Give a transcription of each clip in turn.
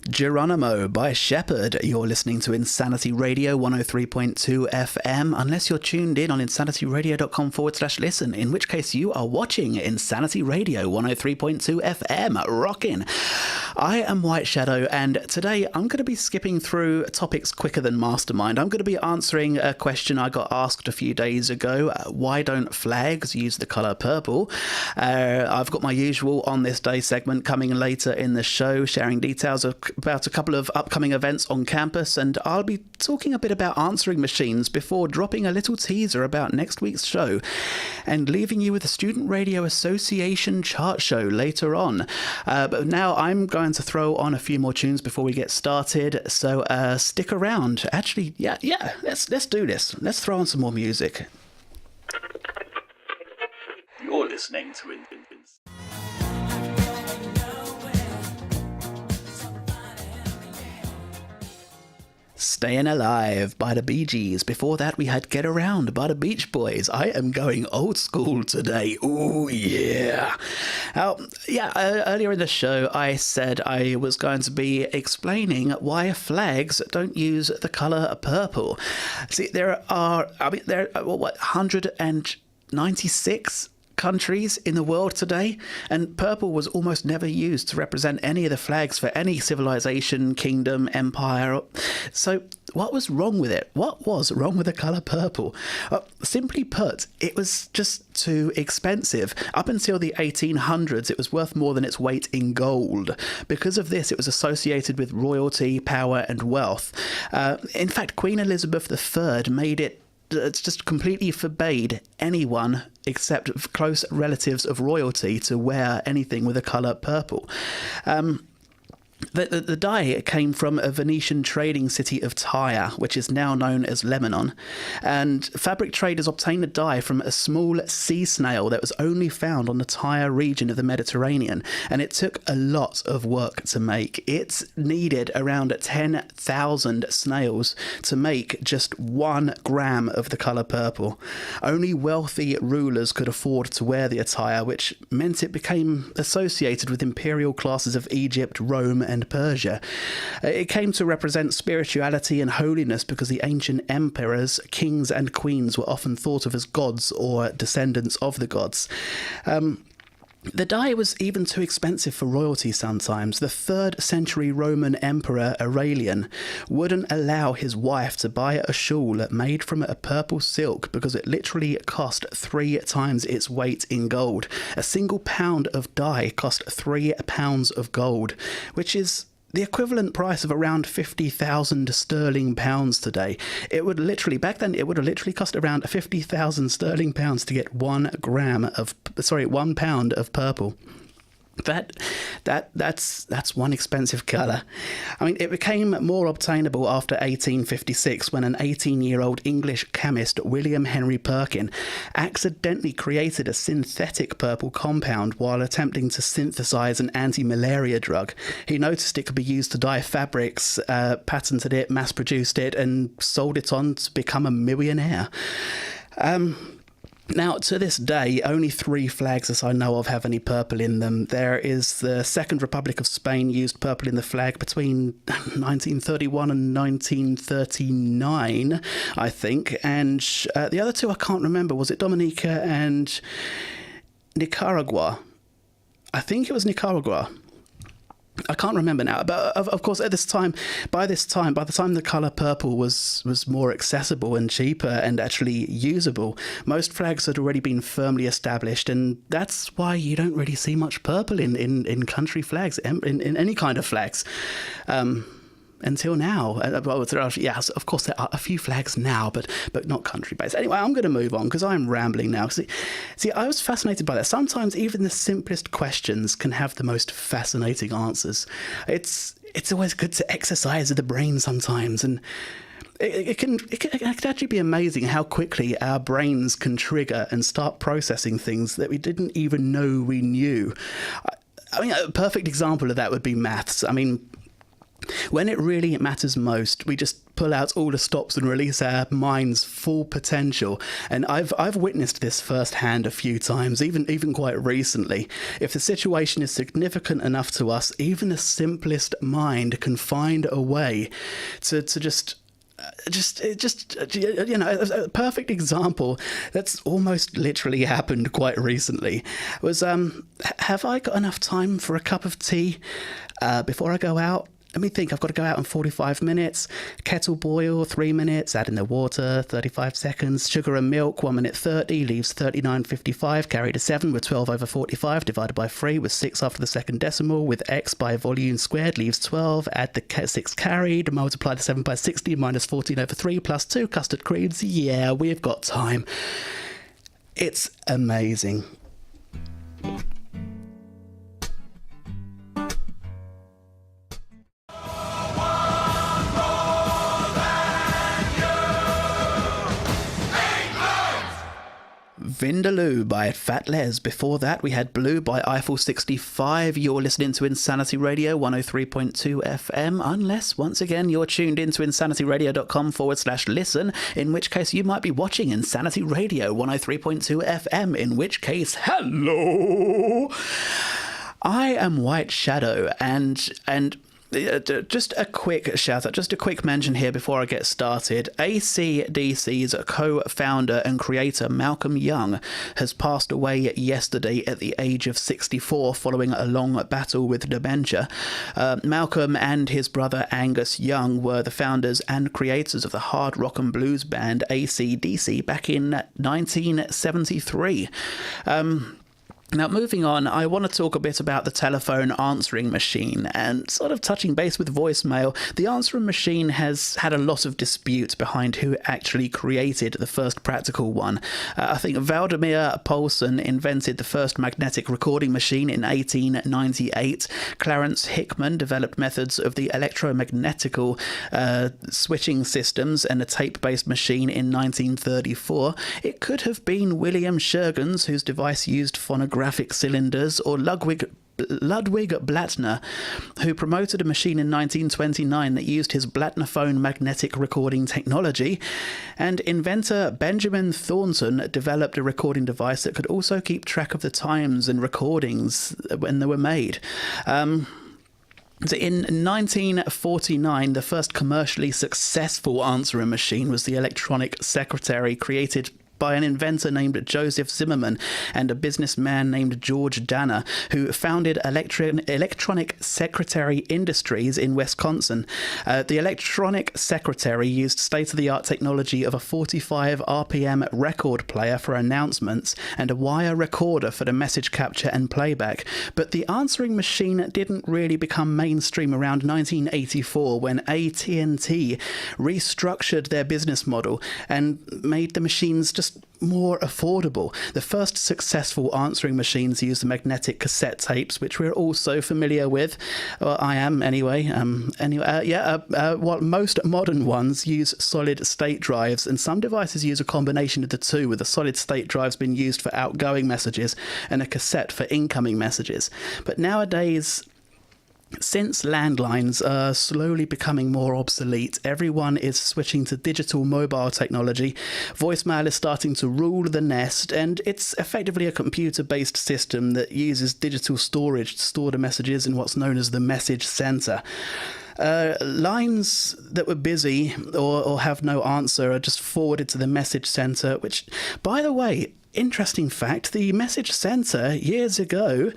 Geronimo by Shepherd. You're listening to Insanity Radio 103.2 FM, unless you're tuned in on insanityradio.com/listen, in which case you are watching Insanity Radio 103.2 FM, rocking. I am White Shadow, and today I'm going to be skipping through topics quicker than Mastermind. I'm going to be answering a question I got asked a few days ago. Why don't flags use the colour purple? I've got my usual On This Day segment coming later in the show, sharing details about a couple of upcoming events on campus, and I'll be talking a bit about answering machines before dropping a little teaser about next week's show and leaving you with the Student Radio Association chart show later on. But now I'm going to throw on a few more tunes before we get started, so stick around. Actually, yeah, let's do this. Let's throw on some more music. You're listening to Staying Alive by the Bee Gees. Before that, we had Get Around by the Beach Boys. I am going old school today. Ooh, yeah. Earlier in the show, I said I was going to be explaining why flags don't use the colour purple. See, there are 196 countries in the world today, and purple was almost never used to represent any of the flags for any civilization, kingdom, empire. So what was wrong with it? What was wrong with the colour purple? Simply put, it was just too expensive. Up until the 1800s, it was worth more than its weight in gold. Because of this, it was associated with royalty, power and wealth. In fact, Queen Elizabeth III made it just completely forbade anyone except close relatives of royalty to wear anything with the colour purple. The dye came from a Venetian trading city of Tyre, which is now known as Lebanon, and fabric traders obtained the dye from a small sea snail that was only found on the Tyre region of the Mediterranean, and it took a lot of work to make. It needed around 10,000 snails to make just 1 gram of the colour purple. Only wealthy rulers could afford to wear the attire, which meant it became associated with imperial classes of Egypt, Rome and Persia. It came to represent spirituality and holiness because the ancient emperors, kings and queens were often thought of as gods or descendants of the gods. The dye was even too expensive for royalty sometimes. The 3rd century Roman emperor Aurelian wouldn't allow his wife to buy a shawl made from a purple silk because it literally cost 3 times its weight in gold. A single pound of dye cost 3 pounds of gold, which is the equivalent price of around 50,000 sterling pounds today. Back then, it would have literally cost around 50,000 sterling pounds to get 1 pound of purple. That's one expensive colour. I mean, it became more obtainable after 1856 when an 18-year-old English chemist, William Henry Perkin, accidentally created a synthetic purple compound while attempting to synthesize an anti-malaria drug. He noticed it could be used to dye fabrics, patented it, mass-produced it, and sold it on to become a millionaire. Now, to this day, only 3 flags as I know of have any purple in them. There is the Second Republic of Spain used purple in the flag between 1931 and 1939, I think. And the other 2 I can't remember. Was it Dominica and Nicaragua? I think it was Nicaragua. I can't remember now, but of course by the time the colour purple was more accessible and cheaper and actually usable, most flags had already been firmly established, and that's why you don't really see much purple in country flags, in any kind of flags. Until now. Yes, of course, there are a few flags now, but not country-based. Anyway, I'm going to move on because I'm rambling now. See, I was fascinated by that. Sometimes even the simplest questions can have the most fascinating answers. It's always good to exercise the brain sometimes, and it can actually be amazing how quickly our brains can trigger and start processing things that we didn't even know we knew. I mean, a perfect example of that would be maths. I mean, When it really matters most, we just pull out all the stops and release our mind's full potential. And I've witnessed this firsthand a few times, even quite recently. If the situation is significant enough to us, even the simplest mind can find a way to just a perfect example that's almost literally happened quite recently was, have I got enough time for a cup of tea before I go out? Let me think. I've got to go out in 45 minutes. Kettle boil, 3 minutes. Add in the water, 35 seconds. Sugar and milk, 1 minute 30. Leaves 39.55. Carry to 7 with 12 over 45. Divided by 3 with 6 after the second decimal. With x by volume squared leaves 12. Add the 6 carried. Multiply the 7 by 60. Minus 14 over 3 plus 2. Custard creams. Yeah, we've got time. It's amazing. Vindaloo by Fat Les. Before that, we had Blue by Eiffel 65. You're listening to Insanity Radio 103.2 FM, unless, once again, you're tuned into insanityradio.com/listen, in which case you might be watching Insanity Radio 103.2 FM, in which case, hello! I am White Shadow, and just a quick shout out, just a quick mention here before I get started. AC/DC's co-founder and creator Malcolm Young has passed away yesterday at the age of 64 following a long battle with dementia. Malcolm and his brother Angus Young were the founders and creators of the hard rock and blues band AC/DC back in 1973. Now, moving on, I want to talk a bit about the telephone answering machine and sort of touching base with voicemail. The answering machine has had a lot of dispute behind who actually created the first practical one. I think Valdemar Poulsen invented the first magnetic recording machine in 1898. Clarence Hickman developed methods of the electromagnetical switching systems and a tape-based machine in 1934. It could have been William Shergans, whose device used phonographic cylinders, or Ludwig Blattner, who promoted a machine in 1929 that used his Blattner-phone magnetic recording technology, and inventor Benjamin Thornton developed a recording device that could also keep track of the times and recordings when they were made. So in 1949, the first commercially successful answering machine was the electronic secretary, created by an inventor named Joseph Zimmerman and a businessman named George Danner, who founded Electronic Secretary Industries in Wisconsin. The electronic secretary used state-of-the-art technology of a 45 RPM record player for announcements and a wire recorder for the message capture and playback. But the answering machine didn't really become mainstream around 1984, when AT&T restructured their business model and made the machines just more affordable. The first successful answering machines used the magnetic cassette tapes, which we're all so familiar with. Well, I am anyway. While most modern ones use solid state drives, and some devices use a combination of the two, with the solid state drives being used for outgoing messages and a cassette for incoming messages. But nowadays, since landlines are slowly becoming more obsolete, everyone is switching to digital mobile technology. Voicemail is starting to rule the nest, and it's effectively a computer-based system that uses digital storage to store the messages in what's known as the message center. Lines that were busy or have no answer are just forwarded to the message center, which, by the way, interesting fact, the message center years ago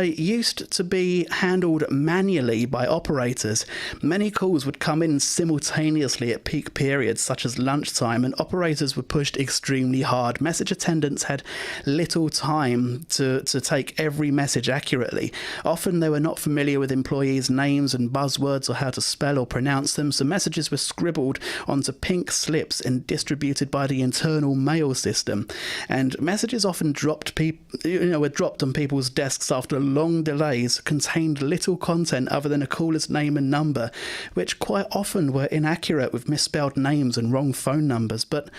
used to be handled manually by operators. Many calls would come in simultaneously at peak periods such as lunchtime, and operators were pushed extremely hard. Message attendants had little time to take every message accurately. Often they were not familiar with employees' names and buzzwords or how to spell or pronounce them, so messages were scribbled onto pink slips and distributed by the internal mail system. And messages often were dropped on people's desks after long delays, contained little content other than a caller's name and number, which quite often were inaccurate with misspelled names and wrong phone numbers. But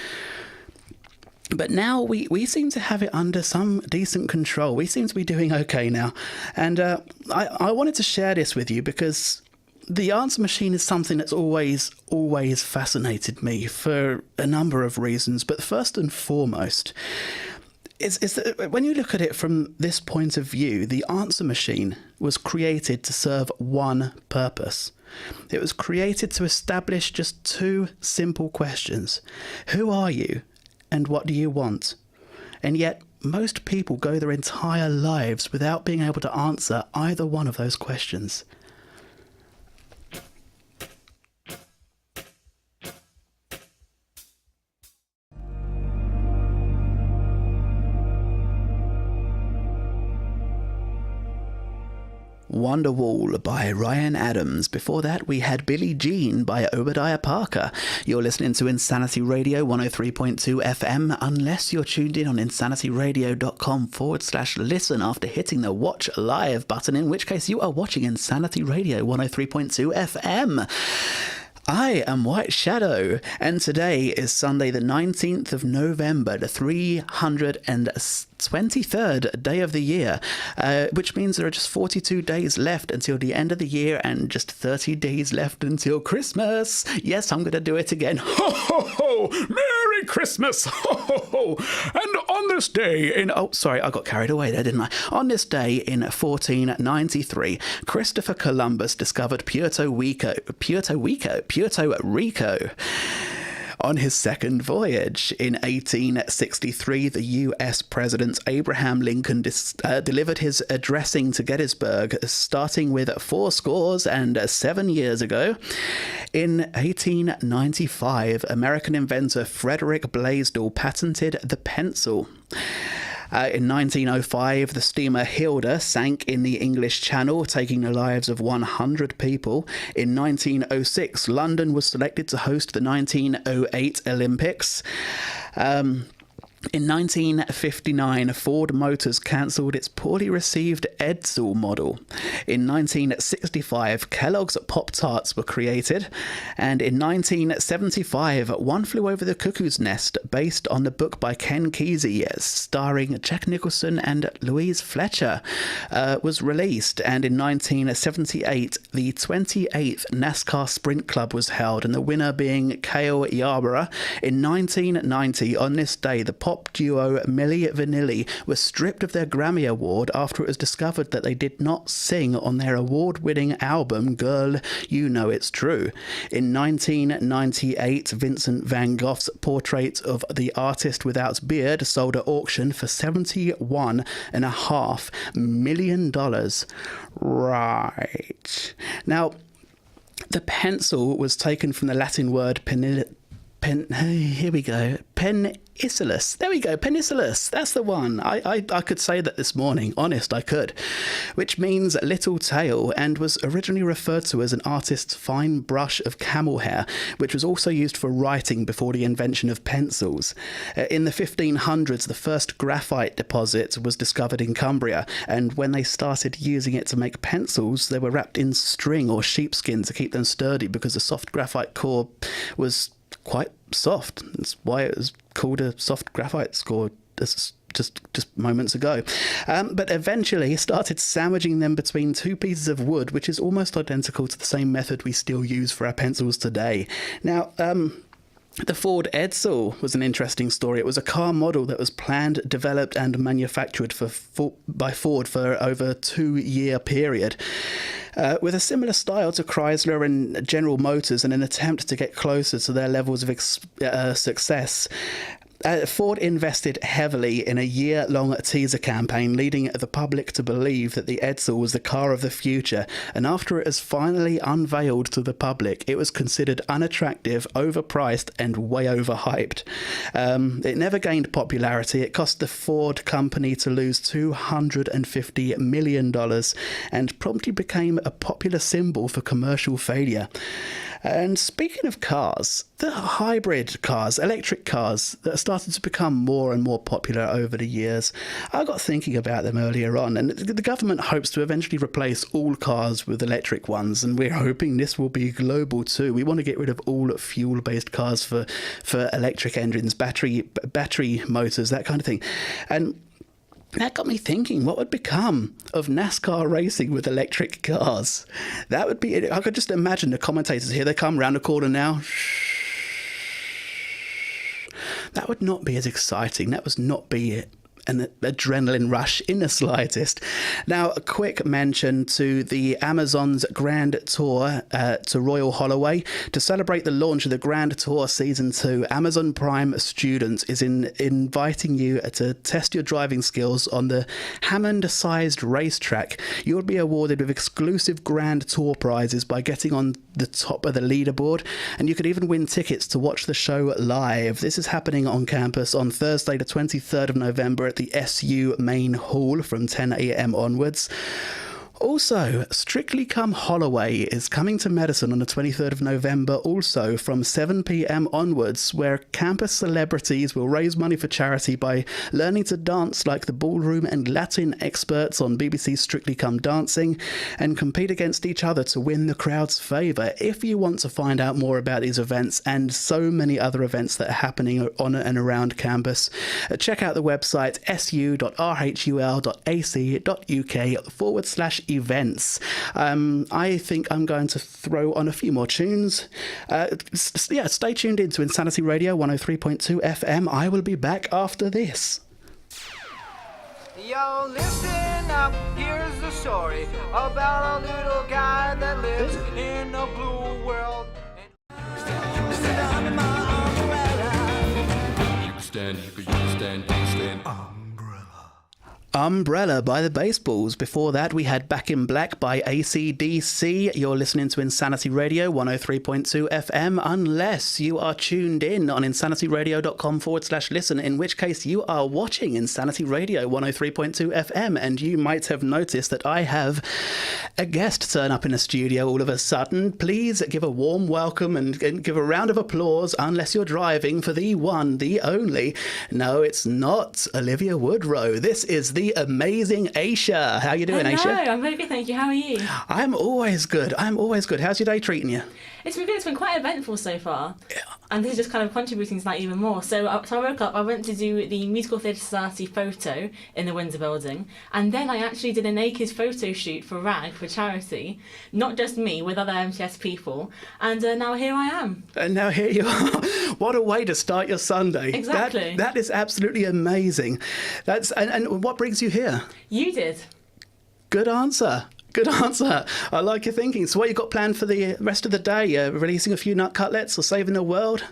now we seem to have it under some decent control. We seem to be doing okay now. And I wanted to share this with you because the answer machine is something that's always fascinated me for a number of reasons. But first and foremost, is that when you look at it from this point of view, the answer machine was created to serve one purpose. It was created to establish just two simple questions. Who are you and what do you want? And yet, most people go their entire lives without being able to answer either one of those questions. Wonderwall by Ryan Adams. Before that, we had Billie Jean by Obadiah Parker. You're listening to Insanity Radio 103.2 FM, unless you're tuned in on insanityradio.com/listen after hitting the Watch Live button, in which case you are watching Insanity Radio 103.2 FM. I am White Shadow, and today is Sunday the 19th of November, the 323rd day of the year, which means there are just 42 days left until the end of the year and just 30 days left until Christmas. Yes, I'm going to do it again. Ho, ho, ho! Merry Christmas! Ho, ho, ho! And on this day in... Oh, sorry, I got carried away there, didn't I? On this day in 1493, Christopher Columbus discovered Puerto Rico. On his second voyage in 1863, the U.S. President Abraham Lincoln delivered his addressing to Gettysburg, starting with 77 years ago. In 1895, American inventor Frederick Blaisdell patented the pencil. In 1905, the steamer Hilda sank in the English Channel, taking the lives of 100 people. In 1906, London was selected to host the 1908 Olympics. In 1959, Ford Motors cancelled its poorly received Edsel model. In 1965, Kellogg's Pop-Tarts were created. And in 1975, One Flew Over the Cuckoo's Nest, based on the book by Ken Kesey, starring Jack Nicholson and Louise Fletcher, was released. And in 1978, the 28th NASCAR Sprint Club was held, and the winner being Cale Yarborough. In 1990, on this day, the pop duo Milli Vanilli was stripped of their Grammy Award after it was discovered that they did not sing on their award-winning album Girl, You Know It's True. In 1998, Vincent van Gogh's portrait of the artist without beard sold at auction for $71.5 million. Right. Now, the pencil was taken from the Latin word penicillus. There we go, penicillus. That's the one. I could say that this morning. Honest, I could. Which means little tail, and was originally referred to as an artist's fine brush of camel hair, which was also used for writing before the invention of pencils. In the 1500s, the first graphite deposit was discovered in Cumbria, and when they started using it to make pencils, they were wrapped in string or sheepskin to keep them sturdy, because the soft graphite core was quite soft. That's why it was called a soft graphite core just moments ago. But eventually started sandwiching them between two pieces of wood, which is almost identical to the same method we still use for our pencils today. Now, the Ford Edsel was an interesting story. It was a car model that was planned, developed and manufactured by Ford for over a 2-year period. With a similar style to Chrysler and General Motors, in an attempt to get closer to their levels of success. Ford invested heavily in a year-long teaser campaign, leading the public to believe that the Edsel was the car of the future, and after it was finally unveiled to the public, it was considered unattractive, overpriced, and way overhyped. It never gained popularity. It cost the Ford company to lose $250 million, and promptly became a popular symbol for commercial failure. And speaking of cars, the hybrid cars, electric cars, that have started to become more and more popular over the years. I got thinking about them earlier on, and the government hopes to eventually replace all cars with electric ones, and we're hoping this will be global too. We want to get rid of all fuel-based cars for electric engines, battery motors, that kind of thing. And That got me thinking, what would become of NASCAR racing with electric cars? That would be... I could just imagine the commentators, here they come, round the corner now. That would not be as exciting. That would not be an adrenaline rush in the slightest. Now, a quick mention to the Amazon's Grand Tour to Royal Holloway. To celebrate the launch of the Grand Tour Season 2, Amazon Prime Students is inviting you to test your driving skills on the Hammond-sized racetrack. You'll be awarded with exclusive Grand Tour prizes by getting on the top of the leaderboard, and you could even win tickets to watch the show live. This is happening on campus on Thursday, the 23rd of November at the SU Main Hall from 10 a.m. onwards. Also, Strictly Come Holloway is coming to Madison on the 23rd of November, also from 7 p.m. onwards, where campus celebrities will raise money for charity by learning to dance like the ballroom and Latin experts on BBC's Strictly Come Dancing, and compete against each other to win the crowd's favour. If you want to find out more about these events and so many other events that are happening on and around campus, check out the website su.rhul.ac.uk/events. I think I'm going to throw on a few more tunes. Stay tuned in to Insanity Radio 103.2 FM. I will be back after this. Yo, listen up, here's the story about a little guy that lives in a blue world. You can stand. Umbrella by the Baseballs. Before that, we had Back in Black by AC/DC. You're listening to Insanity Radio 103.2 FM, unless you are tuned in on insanityradio.com/listen, in which case you are watching Insanity Radio 103.2 FM, and you might have noticed that I have a guest turn up in the studio all of a sudden. Please give a warm welcome and give a round of applause, unless you're driving, for the one, the only. No, it's not Olivia Woodrow. This is the amazing Aysha. How you doing, Hello, Aysha? I'm very good, thank you. How are you? I'm always good. How's your day treating you? It's been good. It's been quite eventful so far. Yeah. And this is just kind of contributing to that even more. So I woke up, I went to do the Musical Theatre Society photo in the Windsor building, and then I actually did a naked photo shoot for RAG, for charity. Not just me, with other MTS people. And now here I am. And now here you are. What a way to start your Sunday. Exactly. That is absolutely amazing. And what brings you here? You did. Good answer. I like your thinking. So what you got planned for the rest of the day? Releasing a few nut cutlets or saving the world?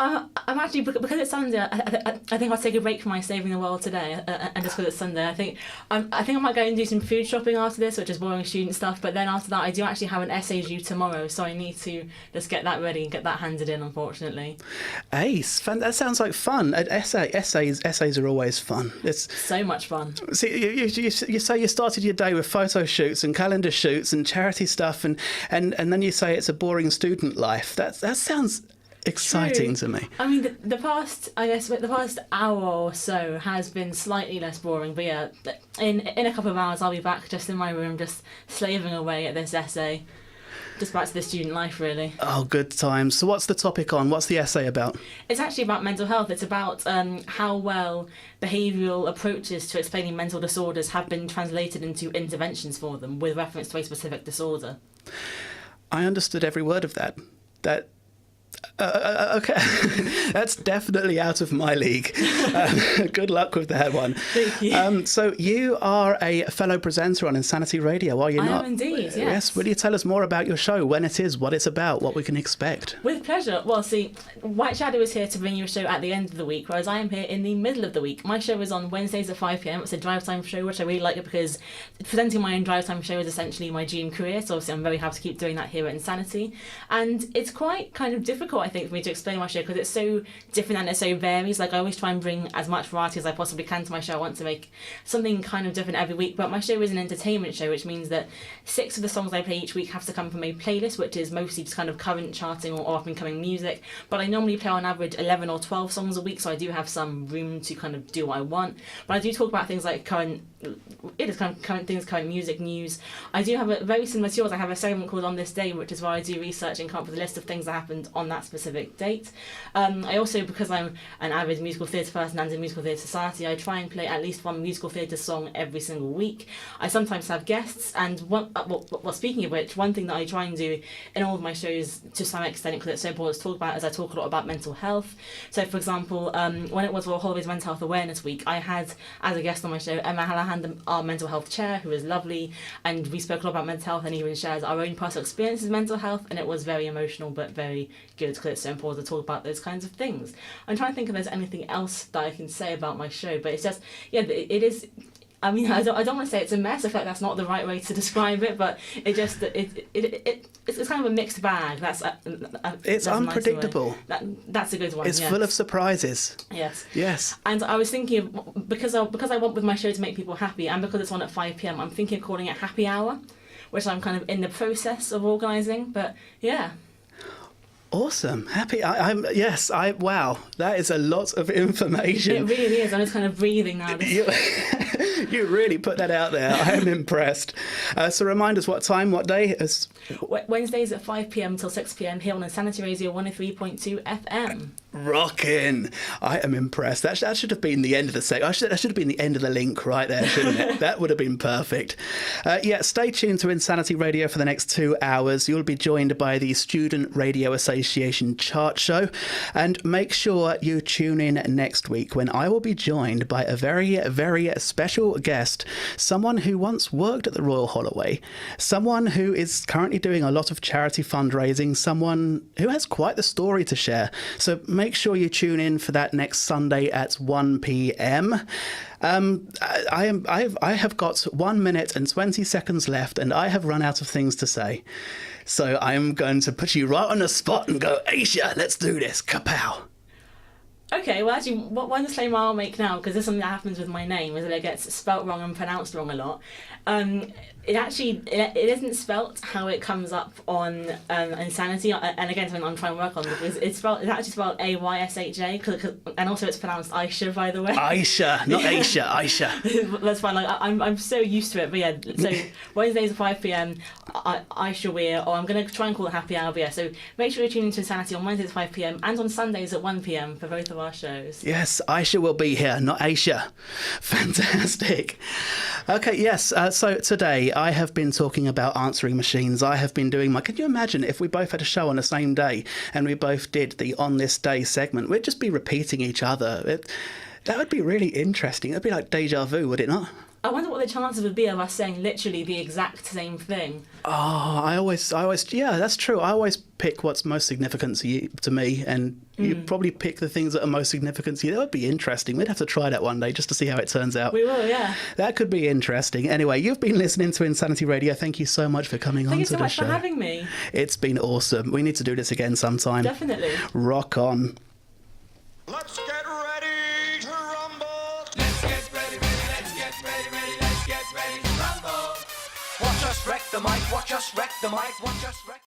I'm actually, because it's Sunday, I think I'll take a break from my saving the world today, and just because it's Sunday, I think I might go and do some food shopping after this, which is boring student stuff. But then after that, I do actually have an essay due tomorrow, so I need to just get that ready and get that handed in. Unfortunately. Ace, that sounds like fun. Essays are always fun. It's so much fun. See, you say you started your day with photo shoots and calendar shoots and charity stuff, and then you say it's a boring student life. That sounds exciting to me. I mean, the past hour or so has been slightly less boring, but yeah, in a couple of hours I'll be back just in my room, just slaving away at this essay. Just back to the student life, really. Oh, good times. So what's the topic on? What's the essay about? It's actually about mental health. It's about how well behavioural approaches to explaining mental disorders have been translated into interventions for them with reference to a specific disorder. I understood every word of that. Okay, that's definitely out of my league. Good luck with that one. Thank you. So you are a fellow presenter on Insanity Radio, are you not? I am indeed, yes. Yes. Will you tell us more about your show, when it is, what it's about, what we can expect? With pleasure. Well, see, White Shadow is here to bring you a show at the end of the week, whereas I am here in the middle of the week. My show is on Wednesdays at 5 p.m. It's a drive time show, which I really like because presenting my own drive time show is essentially my dream career, so obviously I'm very happy to keep doing that here at Insanity. And it's quite kind of difficult, I think, for me to explain my show because it's so different and it so varies. Like, I always try and bring as much variety as I possibly can to my show. I want to make something kind of different every week, but my show is an entertainment show, which means that 6 of the songs I play each week have to come from a playlist, which is mostly just kind of current charting or up-and-coming music. But I normally play on average 11 or 12 songs a week, so I do have some room to kind of do what I want. But I do talk about things like current things, current music, news. I do have a very similar to yours. I have a segment called On This Day, which is where I do research and come up with a list of things that happened on that specific specific date. I also, because I'm an avid musical theatre person and in Musical Theatre Society, I try and play at least one musical theatre song every single week. I sometimes have guests, and speaking of which, one thing that I try and do in all of my shows to some extent, because it's so important to talk about, is I talk a lot about mental health. So, for example, when it was Royal Holloway's Mental Health Awareness Week, I had as a guest on my show Emma Hallahan, our mental health chair, who is lovely, and we spoke a lot about mental health and even shared our own personal experiences with mental health, and it was very emotional but very good because it's so important to talk about those kinds of things. I'm trying to think if there's anything else that I can say about my show, but it's just, yeah, it is. I mean, I don't want to say it's a mess. I feel like that's not the right way to describe it, but it's kind of a mixed bag. It's unpredictable. That's a good one. It's full of surprises. Yes. Yes. And I was thinking of, because I want with my show to make people happy, and because it's on at 5 p.m, I'm thinking of calling it Happy Hour, which I'm kind of in the process of organising. But yeah. Awesome. Happy. Wow. That is a lot of information. It really is. I'm just kind of breathing now. You really put that out there. I am impressed. So remind us what time, what day? Wednesdays at 5 p.m. till 6 p.m. here on Insanity Radio 103.2 FM. Rockin'. I am impressed. That should have been the end of the segment. That should have been the end of the link right there, shouldn't it? That would have been perfect. Stay tuned to Insanity Radio for the next 2 hours. You'll be joined by the Student Radio Association Chart Show. And make sure you tune in next week when I will be joined by a very, very special guest, someone who once worked at the Royal Holloway, someone who is currently doing a lot of charity fundraising, someone who has quite the story to share. So make sure you tune in for that next Sunday at 1 p.m. I have got 1 minute and 20 seconds left, and I have run out of things to say. So I'm going to put you right on the spot and go, Aysha, let's do this. Kapow. Okay, well, actually, one disclaimer I'll make now, because this is something that happens with my name, is that it gets spelt wrong and pronounced wrong a lot. It isn't spelt how it comes up on Insanity, and again, something I'm trying to work on, because it's actually spelled Aysha, and also it's pronounced Aysha, by the way. Aysha, not Aysha, Aysha. That's fine. Like I'm so used to it, but yeah. So Wednesdays at 5 p.m, Aysha Weir, or I'm gonna try and call it Happy Hour. But yeah, so make sure you tune into Insanity on Wednesdays at 5 p.m. and on Sundays at 1 p.m. for both of our shows. Yes, Aysha will be here, not Aysha. Fantastic. Okay, yes. So today I have been talking about answering machines. I have been doing can you imagine if we both had a show on the same day and we both did the On This Day segment? We'd just be repeating each other. That would be really interesting. It'd be like deja vu, would it not? I wonder what the chances would be of us saying literally the exact same thing. Oh, I always, yeah, that's true. I always pick what's most significant to me, and you probably pick the things that are most significant to you. That would be interesting. We'd have to try that one day just to see how it turns out. We will, yeah. That could be interesting. Anyway, you've been listening to Insanity Radio. Thank you so much for coming on to the show. Thank you so much for having me. It's been awesome. We need to do this again sometime. Definitely. Rock on. Let's get ready to rumble. Let's get ready, let's get ready, let's get ready to rumble. Watch us wreck the mic, watch us wreck the mic, watch us wreck.